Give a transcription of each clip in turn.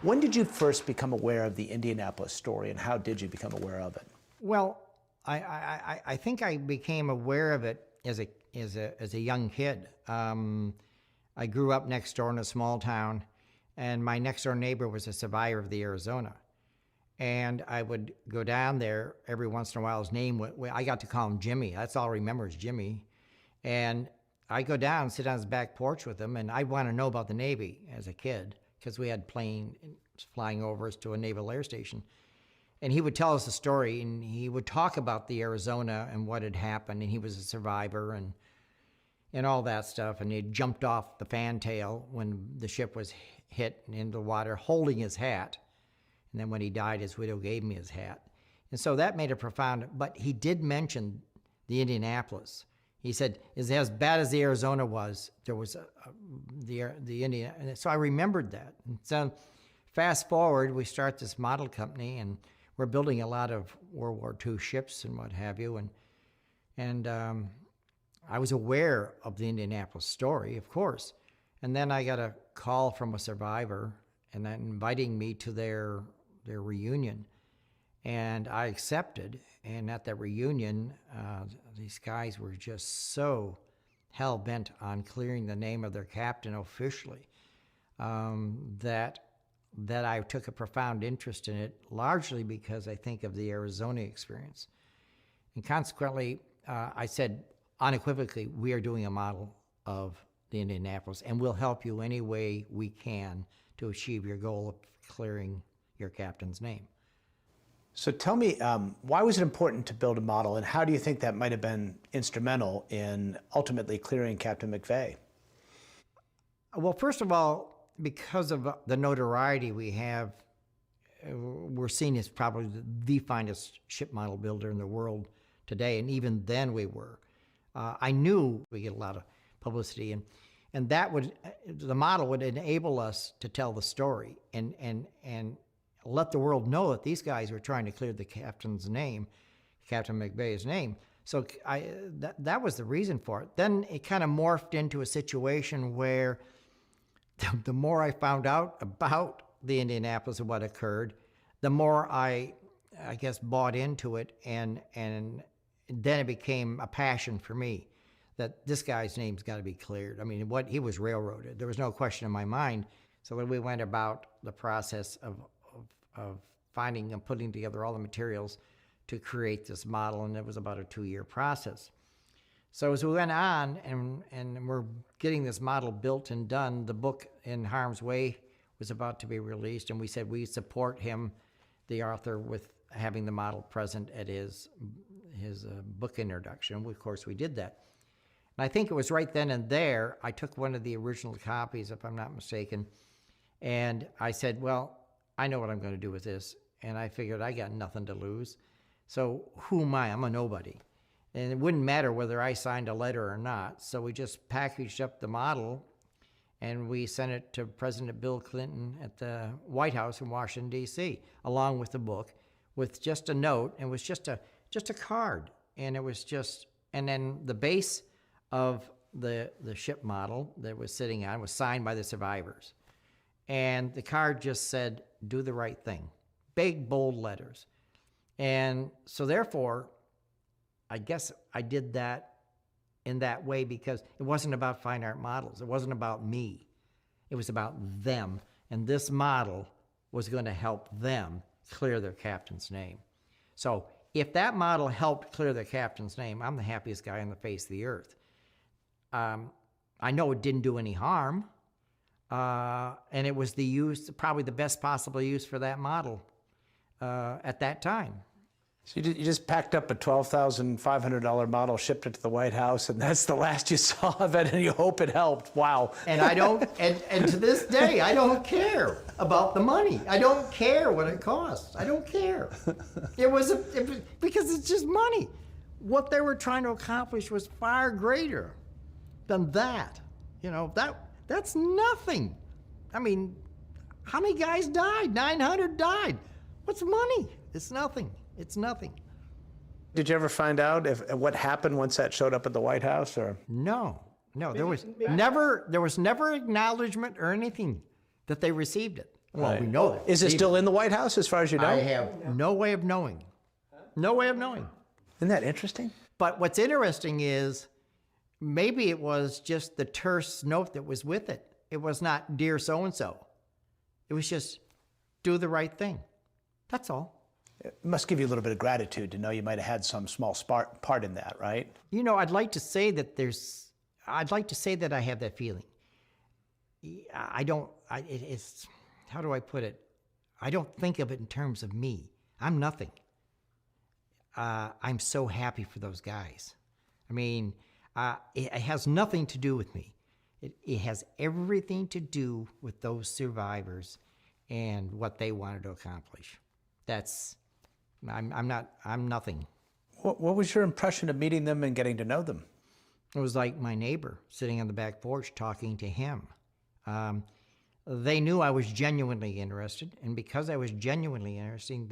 When did you first become aware of the Indianapolis story, and how did you become aware of it? Well, I think I became aware of it as a young kid. I grew up next door in a small town, and my next door neighbor was a survivor of the Arizona. And I would go down there every once in a while. His name, I got to call him Jimmy. That's all I remember is Jimmy. And I go down and sit on his back porch with him, and I'd want to know about the Navy as a kid because we had planes flying over us to a naval air station. And he would tell us a story, and he would talk about the Arizona and what had happened, and he was a survivor and all that stuff. And he jumped off the fantail when the ship was hit into the water, holding his hat. And then when he died, his widow gave me his hat. And so that made a profound, but he did mention the Indianapolis. He said, as bad as the Arizona was, there was the Indian. And so I remembered that. And so fast forward, we start this model company, and we're building a lot of World War II ships and what have you. And I was aware of the Indianapolis story, of course. And then I got a call from a survivor and then inviting me to their reunion. And I accepted. And at that reunion, these guys were just so hell-bent on clearing the name of their captain officially that I took a profound interest in it, largely because I think of the Arizona experience. And consequently, I said unequivocally, we are doing a model of the Indianapolis, and we'll help you any way we can to achieve your goal of clearing your captain's name. So tell me, why was it important to build a model, and how do you think that might have been instrumental in ultimately clearing Captain McVeigh? Well, first of all, because of the notoriety we have, we're seen as probably the finest ship model builder in the world today, and even then we were. I knew we get a lot of publicity, and the model would enable us to tell the story and let the world know that these guys were trying to clear the captain's name, Captain McVeigh's name. So that was the reason for it. Then it kind of morphed into a situation where the more I found out about the Indianapolis and what occurred, the more I guess, bought into it, and then it became a passion for me that this guy's name's got to be cleared. I mean, he was railroaded. There was no question in my mind. So when we went about the process of finding and putting together all the materials to create this model, and it was about a 2-year process. So as we went on and we're getting this model built and done, the book In Harm's Way was about to be released, and we said we support him, the author, with having the model present at his book introduction. Of course, we did that. And I think it was right then and there, I took one of the original copies, if I'm not mistaken, and I said, well, I know what I'm going to do with this, and I figured I got nothing to lose. So who am I? I'm a nobody. And it wouldn't matter whether I signed a letter or not. So we just packaged up the model, and we sent it to President Bill Clinton at the White House in Washington, D.C., along with the book, with just a note. It was just a card, and it was just, and then the base of the ship model that was sitting on was signed by the survivors. And the card just said, do the right thing. Big, bold letters. And so therefore, I guess I did that in that way because it wasn't about fine art models. It wasn't about me. It was about them. And this model was going to help them clear their captain's name. So if that model helped clear their captain's name, I'm the happiest guy on the face of the earth. I know it didn't do any harm. And it was probably the best possible use for that model at that time. So you just packed up a $12,500 model, shipped it to the White House, and that's the last you saw of it, and you hope it helped. Wow. And I don't, and to this day, I don't care about the money. I don't care what it costs. I don't care. Because it's just money. What they were trying to accomplish was far greater than that. You know, that's nothing. I mean, how many guys died? 900 died. What's money? It's nothing. It's nothing. Did you ever find out what happened once that showed up at the White House, or? No. There was never acknowledgement or anything that they received it. Well, Right. we know that. Is it still in the White House, as far as you know? I have no way of knowing. No way of knowing. Isn't that interesting? But what's interesting is maybe it was just the terse note that was with it. It was not dear so-and-so. It was just do the right thing. That's all. It must give you a little bit of gratitude to know you might have had some small part in that, right? You know, I'd like to say that I have that feeling. It's, how do I put it? I don't think of it in terms of me. I'm nothing. I'm so happy for those guys. I mean, it has nothing to do with me. It has everything to do with those survivors and what they wanted to accomplish. I'm nothing. What was your impression of meeting them and getting to know them? It was like my neighbor sitting on the back porch talking to him. They knew I was genuinely interested, and because I was genuinely interested,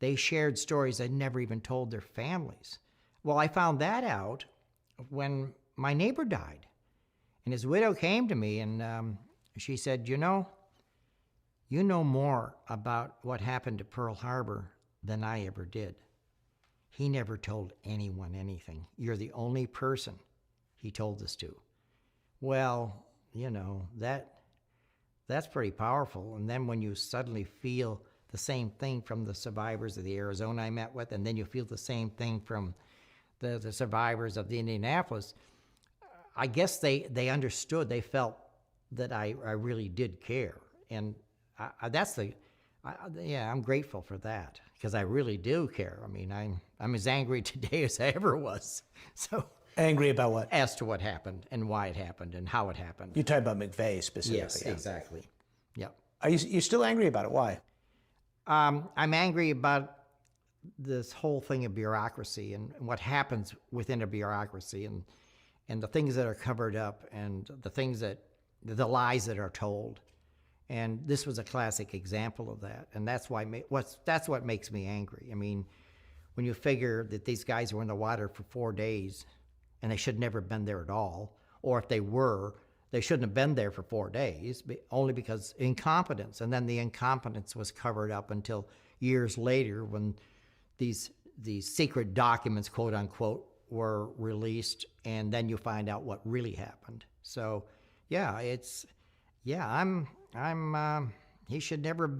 they shared stories I'd never even told their families. Well, I found that out when my neighbor died. And his widow came to me and she said, you know more about what happened to Pearl Harbor than I ever did. He never told anyone anything. You're the only person he told this to. Well, you know, that's pretty powerful. And then when you suddenly feel the same thing from the survivors of the Arizona I met with, and then you feel the same thing from the survivors of the Indianapolis, I guess they understood. They felt that I really did care, and I'm grateful for that because I really do care. I mean, I'm as angry today as I ever was. So Angry about what? as to what happened and why it happened and how it happened. You're talking about McVeigh specifically. Yes, yeah. exactly. Yep. Are you still angry about it? Why? I'm angry about this whole thing of bureaucracy and what happens within a bureaucracy and the things that are covered up and the lies that are told. And this was a classic example of that. And that's what makes me angry. I mean, when you figure that these guys were in the water for 4 days and they should never have been there at all, or if they were, they shouldn't have been there for 4 days, only because incompetence. And then the incompetence was covered up until years later when these secret documents, quote unquote, were released, and then you find out what really happened. So, yeah, he should never have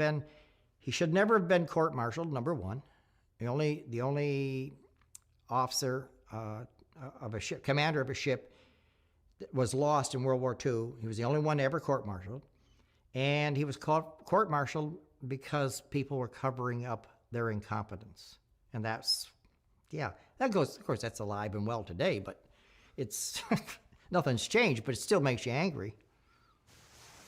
been court-martialed. Number one, the only officer of a ship, commander of a ship that was lost in World War II. He was the only one ever court-martialed, and he was court-martialed because people were covering up their incompetence, and that goes. Of course, that's alive and well today, but it's nothing's changed. But it still makes you angry.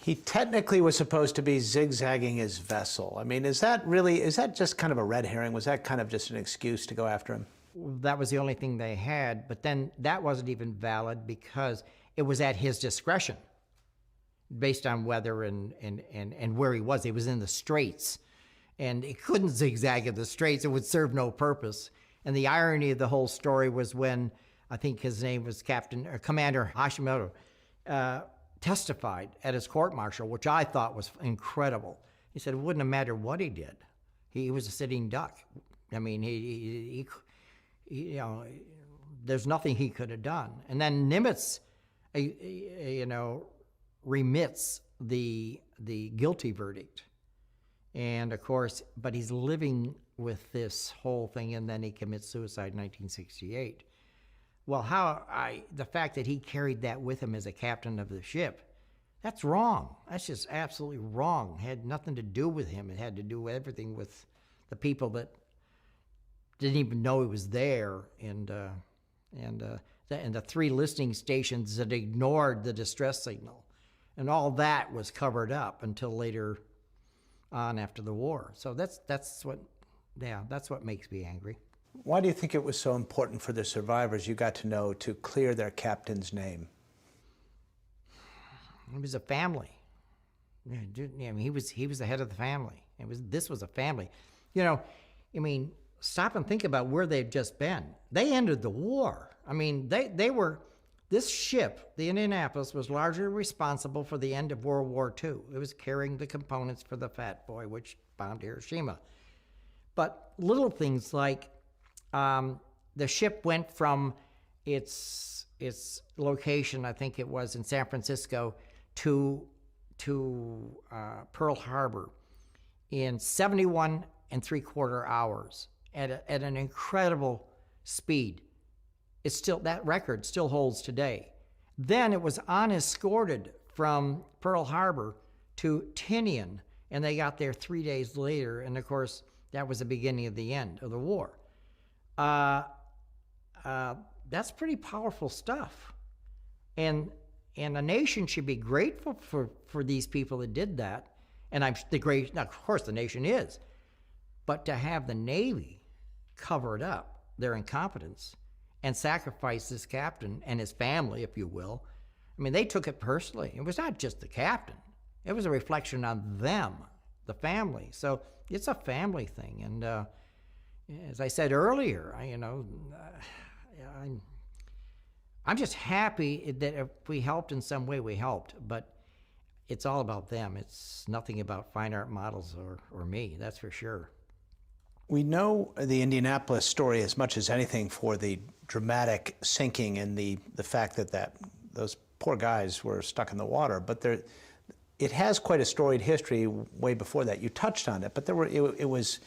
He technically was supposed to be zigzagging his vessel. I mean, is that just kind of a red herring? Was that kind of just an excuse to go after him? That was the only thing they had, but then that wasn't even valid because it was at his discretion based on weather and where he was. He was in the straits, and he couldn't zigzag in the straits. It would serve no purpose. And the irony of the whole story was when, I think his name was Commander Hashimoto, testified at his court-martial, which I thought was incredible. He said it wouldn't have mattered what he did. He was a sitting duck. I mean, he you know, there's nothing he could have done. And then Nimitz, remits the guilty verdict. And of course, but he's living with this whole thing, and then he commits suicide in 1968. Well, the fact that he carried that with him as a captain of the ship, that's wrong. That's just absolutely wrong. It had nothing to do with him. It had to do with everything with the people that didn't even know he was there, and the 3 listening stations that ignored the distress signal, and all that was covered up until later on after the war. So that's what makes me angry. Why do you think it was so important for the survivors you got to know to clear their captain's name? It was a family. I mean, he was the head of the family. This was a family. You know, I mean, stop and think about where they've just been. They ended the war. I mean, they were This ship, the Indianapolis, was largely responsible for the end of World War II. It was carrying the components for the Fat Boy, which bombed Hiroshima. But little things like the ship went from its location, I think it was in San Francisco, to Pearl Harbor in 71 and 3/4 hours at an incredible speed. It's still, that record still holds today. Then it was unescorted from Pearl Harbor to Tinian, and they got there 3 days later. And of course, that was the beginning of the end of the war. That's pretty powerful stuff, and a nation should be grateful for these people that did that. And now, of course, the nation is, but to have the Navy covered up their incompetence and sacrifice this captain and his family, if you will. I mean, they took it personally. It was not just the captain. It was a reflection on them, the family. So it's a family thing. And as I said earlier, I'm just happy that if we helped in some way, we helped. But it's all about them. It's nothing about fine art models or me, that's for sure. We know the Indianapolis story as much as anything for the dramatic sinking and the fact that those poor guys were stuck in the water. But it has quite a storied history way before that. You touched on it, but it was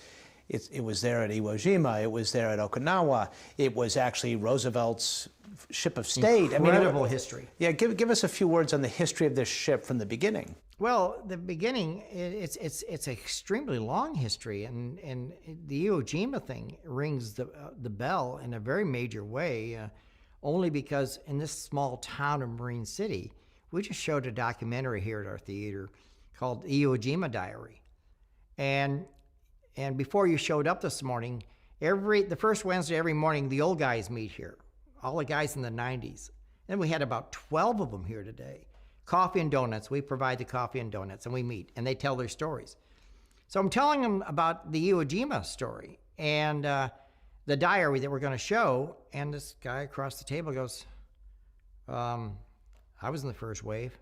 there at Iwo Jima. It was there at Okinawa. It was actually Roosevelt's ship of state. Incredible history. Yeah, give us a few words on the history of this ship from the beginning. Well, the beginning, it's an extremely long history, and the Iwo Jima thing rings the bell in a very major way, only because in this small town of Marine City, we just showed a documentary here at our theater called The Iwo Jima Diary, and before you showed up this morning, the first Wednesday every morning, the old guys meet here, all the guys in the 90s. Then we had about 12 of them here today. Coffee and donuts. We provide the coffee and donuts, and we meet, and they tell their stories. So I'm telling them about the Iwo Jima story and the diary that we're going to show, and this guy across the table goes, I was in the first wave.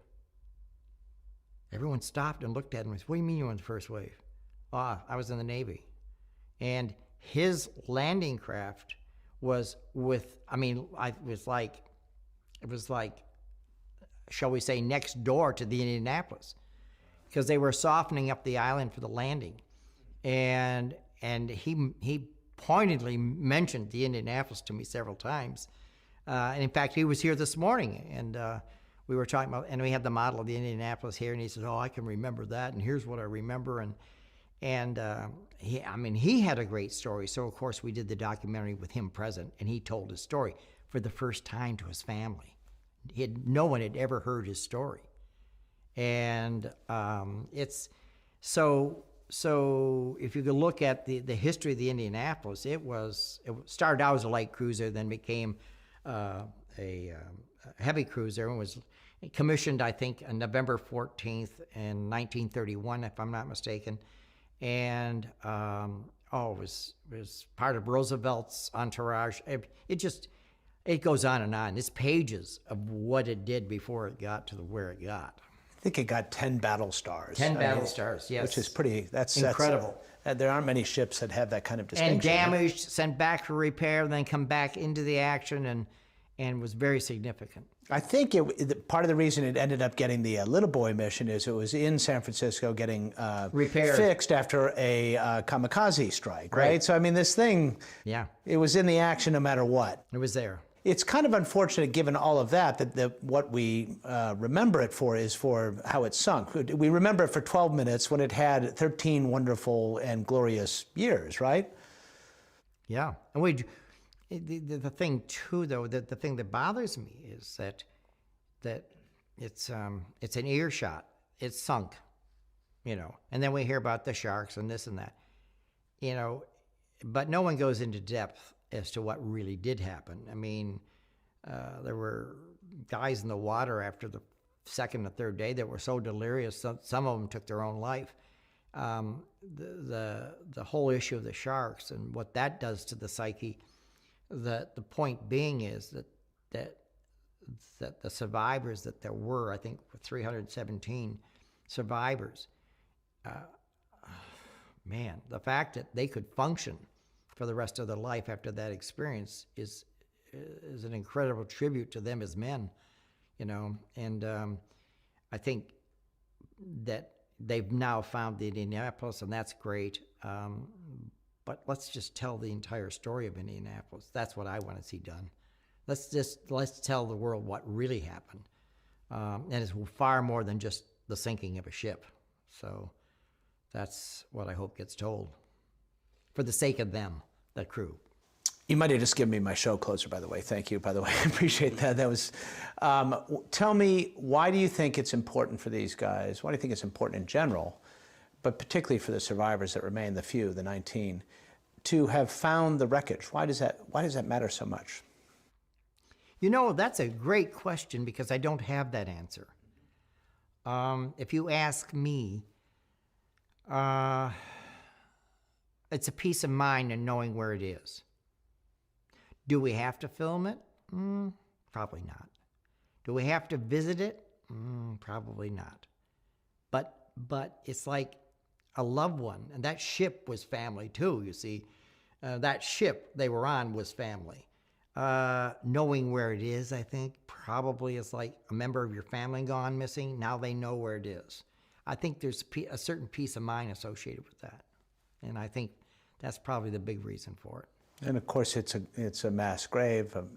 Everyone stopped and looked at him and said, what do you mean you were in the first wave? I was in the Navy. And his landing craft was it was like, shall we say, next door to the Indianapolis, because they were softening up the island for the landing. And he pointedly mentioned the Indianapolis to me several times. And in fact, he was here this morning, and we were talking about, and we had the model of the Indianapolis here, and he said, I can remember that, and here's what I remember. And he had a great story. So of course we did the documentary with him present, and he told his story for the first time to his family. No one had ever heard his story. And it's so if you could look at the history of the Indianapolis, it started out as a light cruiser, then became a heavy cruiser, and was commissioned, I think, on November 14th in 1931, if I'm not mistaken. And it was part of Roosevelt's entourage. It goes on and on. It's pages of what it did before it got to where it got. I think it got 10 battle stars. 10 battle stars, yes. Which is pretty, that's incredible. There aren't many ships that have that kind of distinction. And damaged, sent back for repair, then come back into the action, and was very significant. I think part of the reason it ended up getting the Little Boy mission is it was in San Francisco getting repaired, fixed after a kamikaze strike, right? So, this thing, it was in the action no matter what. It was there. It's kind of unfortunate, given all of that what we remember it for is for how it sunk. We remember it for 12 minutes when it had 13 wonderful and glorious years, right? Yeah. And the thing, too, though, the thing that bothers me is that it's an earshot. It's sunk, and then we hear about the sharks and this and that, but no one goes into depth as to what really did happen. There were guys in the water after the second or third day that were so delirious, some of them took their own life. The whole issue of the sharks and what that does to the psyche, the point being is that that the survivors that there were, I think 317 survivors, man, the fact that they could function for the rest of their life after that experience is an incredible tribute to them as men, you know. And I think that they've now found the Indianapolis, and that's great. But let's just tell the entire story of Indianapolis. That's what I want to see done. Let's tell the world what really happened, and it's far more than just the sinking of a ship. So that's what I hope gets told, for the sake of them, the crew. You might have just given me my show closer, by the way. Thank you, by the way. I appreciate that. That was. Tell me, why do you think it's important for these guys? Why do you think it's important in general, but particularly for the survivors that remain, the few, the 19, to have found the wreckage? Why does that matter so much? You know, that's a great question, because I don't have that answer. If you ask me, it's a peace of mind in knowing where it is. Do we have to film it? Probably not. Do we have to visit it? Probably not. But it's like a loved one, and that ship was family too, you see. That ship they were on was family. Knowing where it is, I think, probably is like a member of your family gone missing. Now they know where it is. I think there's a certain peace of mind associated with that. And I think that's probably the big reason for it. And of course, it's a mass grave of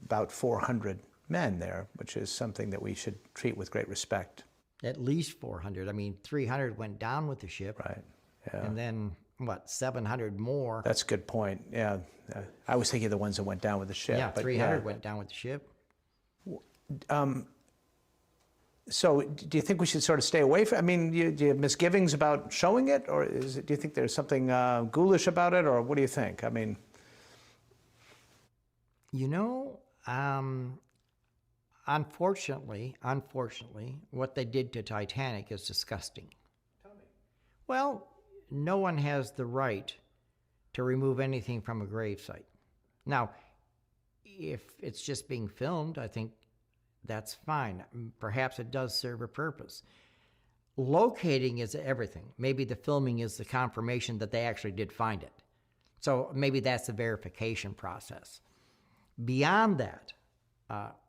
about 400 men there, which is something that we should treat with great respect. At least 400. I mean, 300 went down with the ship. Right. Yeah. And then, 700 more? That's a good point. Yeah. I was thinking of the ones that went down with the ship. Yeah, but 300 went down with the ship. So do you think we should sort of stay away from, I mean, do you have misgivings about showing it? Or do you think there's something ghoulish about it? Or what do you think? I mean... You know, unfortunately, what they did to Titanic is disgusting. Tell me. Well, no one has the right to remove anything from a gravesite. Now, if it's just being filmed, I think that's fine. Perhaps it does serve a purpose. Locating is everything. Maybe the filming is the confirmation that they actually did find it. So maybe that's the verification process. Beyond that,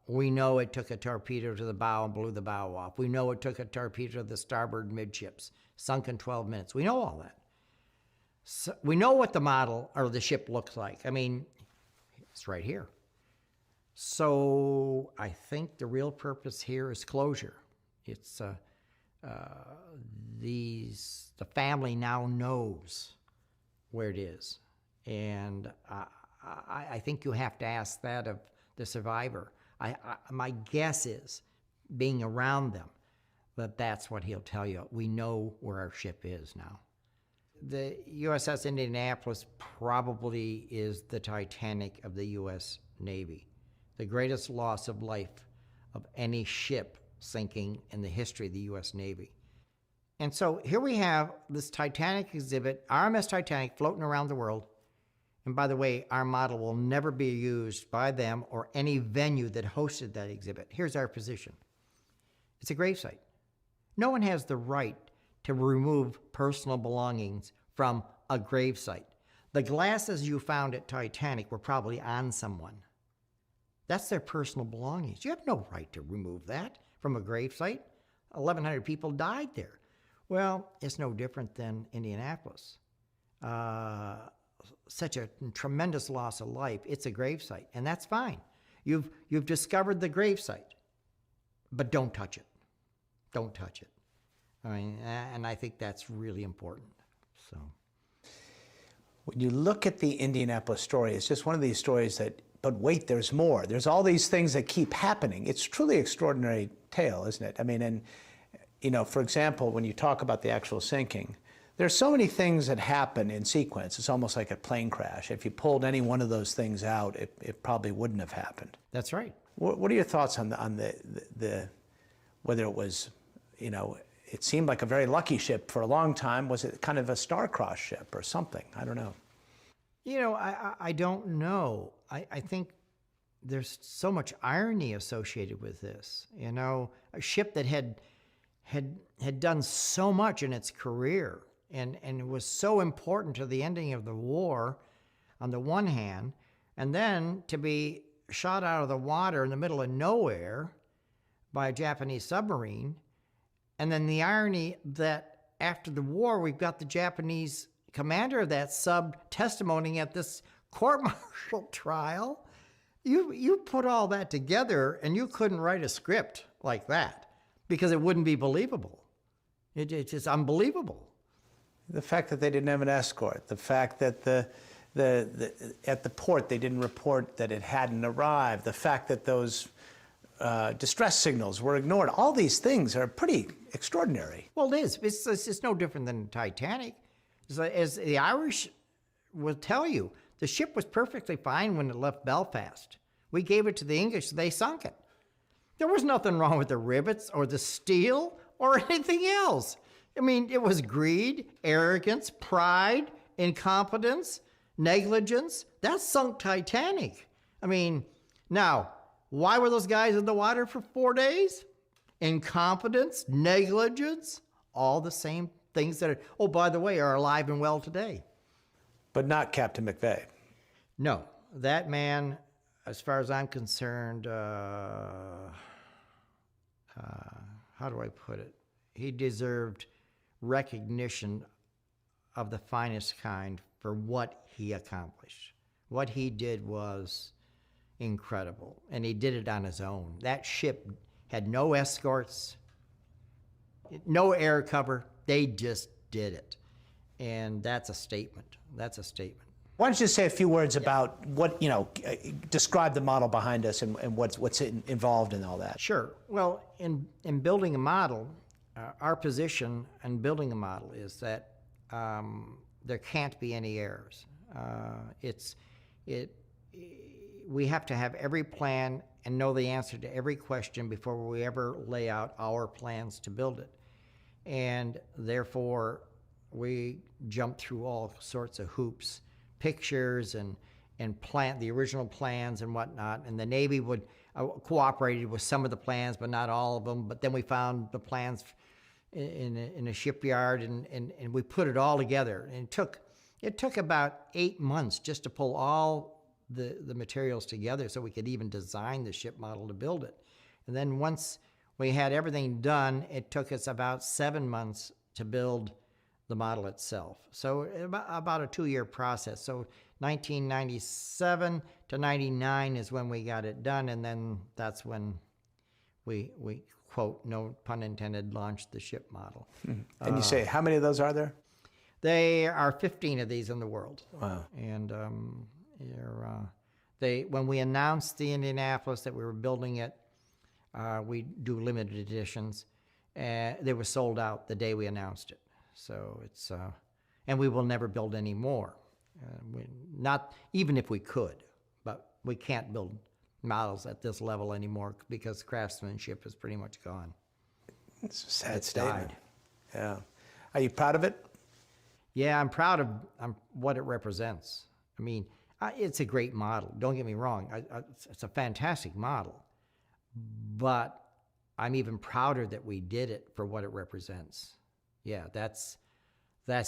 we know it took a torpedo to the bow and blew the bow off. We know it took a torpedo to the starboard midships, sunk in 12 minutes. We know all that. So we know what the model or the ship looks like. I mean, it's right here. So I think the real purpose here is closure. It's the family now knows where it is, and I think you have to ask that of the survivor. My guess is, being around them, that's what he'll tell you. We know where our ship is now. The USS Indianapolis probably is the Titanic of the U.S. Navy, the greatest loss of life of any ship sinking in the history of the U.S. Navy. And so here we have this Titanic exhibit, RMS Titanic, floating around the world. And by the way, our model will never be used by them or any venue that hosted that exhibit. Here's our position. It's a gravesite. No one has the right to remove personal belongings from a gravesite. The glasses you found at Titanic were probably on someone. That's their personal belongings. You have no right to remove that from a gravesite. 1,100 people died there. Well, it's no different than Indianapolis. Such a tremendous loss of life. It's a gravesite, and that's fine. You've discovered the gravesite, but don't touch it. Don't touch it. I mean, and I think that's really important. So, when you look at the Indianapolis story, it's just one of these stories that, but wait, there's more. There's all these things that keep happening. It's truly an extraordinary tale, isn't it? I mean, and for example, when you talk about the actual sinking, there's so many things that happen in sequence. It's almost like a plane crash. If you pulled any one of those things out, it probably wouldn't have happened. That's right. What are your thoughts on the whether it was, it seemed like a very lucky ship for a long time. Was it kind of a star-crossed ship or something? I don't know. I don't know. I think there's so much irony associated with this. You know, a ship that had done so much in its career and it was so important to the ending of the war on the one hand, and then to be shot out of the water in the middle of nowhere by a Japanese submarine. And then the irony that after the war, we've got the Japanese commander of that sub testimonying at this court-martial trial. You put all that together, and you couldn't write a script like that because it wouldn't be believable. It's just unbelievable. The fact that they didn't have an escort, the fact that at the port they didn't report that it hadn't arrived, the fact that those distress signals were ignored, all these things are pretty extraordinary. Well, it is. It's no different than Titanic. As the Irish will tell you, the ship was perfectly fine when it left Belfast. We gave it to the English, they sunk it. There was nothing wrong with the rivets or the steel or anything else. I mean, it was greed, arrogance, pride, incompetence, negligence. That sunk Titanic. I mean, now, why were those guys in the water for 4 days? Incompetence, negligence, all the same things that, oh, by the way, are alive and well today. But not Captain McVeigh. No, that man, as far as I'm concerned, how do I put it? He deserved recognition of the finest kind for what he accomplished. What he did was incredible, and he did it on his own. That ship had no escorts, no air cover. They just did it, and that's a statement. That's a statement. Why don't you say a few words about what, describe the model behind us and what's involved in all that? Sure. Well, in building a model, our position in building a model is that there can't be any errors. We have to have every plan and know the answer to every question before we ever lay out our plans to build it. And therefore, we jump through all sorts of hoops, pictures and plant the original plans and whatnot. And the Navy would cooperated with some of the plans, but not all of them. But then we found the plans in a shipyard, and we put it all together. And it took about 8 months just to pull all the materials together so we could even design the ship model to build it. And then once we had everything done, it took us about 7 months to build the model itself. So about a 2-year process. So 1997 to 99 is when we got it done, and then that's when we quote, no pun intended, launched the ship model. And you say, how many of those are there? There are 15 of these in the world. Wow. And when we announced the Indianapolis that we were building it, we do limited editions. They were sold out the day we announced it. So it's, and we will never build any more. Not even if we could, but we can't build models at this level anymore because craftsmanship is pretty much gone. It's a sad statement. Yeah. Are you proud of it? Yeah, I'm proud of what it represents. I mean, it's a great model. Don't get me wrong. It's a fantastic model. But I'm even prouder that we did it for what it represents. Yeah, that's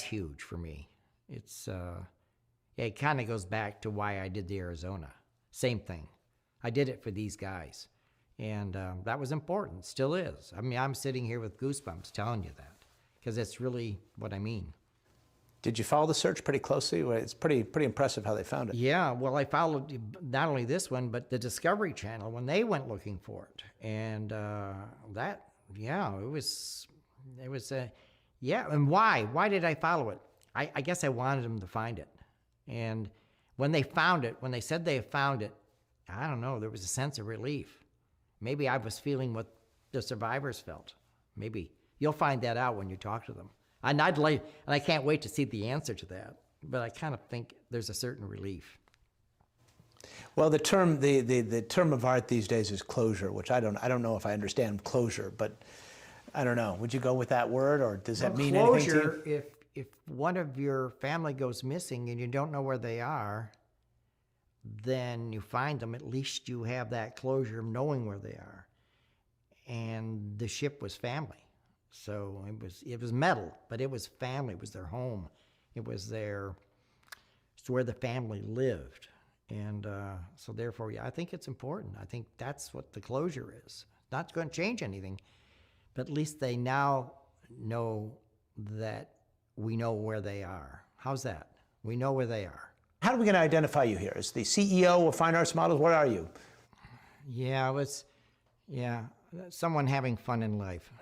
huge for me. It kind of goes back to why I did the Arizona. Same thing. I did it for these guys. And that was important, still is. I mean, I'm sitting here with goosebumps telling you that because it's really what I mean. Did you follow the search pretty closely? It's pretty impressive how they found it. Yeah, well, I followed not only this one, but the Discovery Channel when they went looking for it. And and why? Why did I follow it? I guess I wanted them to find it. And when they found it, when they said they found it, I don't know, there was a sense of relief. Maybe I was feeling what the survivors felt. Maybe. You'll find that out when you talk to them. And I can't wait to see the answer to that. But I kind of think there's a certain relief. Well, the term of art these days is closure, which I don't know if I understand closure, but I don't know. Would you go with that word, or does that mean anything to you? If one of your family goes missing and you don't know where they are, then you find them, at least you have that closure of knowing where they are. And the ship was family. So it was metal, but it was family, it was their home. It's where the family lived. And so therefore, yeah, I think it's important. I think that's what the closure is. Not going to change anything, but at least they now know that we know where they are. How's that? We know where they are. How are we going to identify you here? As the CEO of Fine Arts Models, what are you? Yeah, someone having fun in life.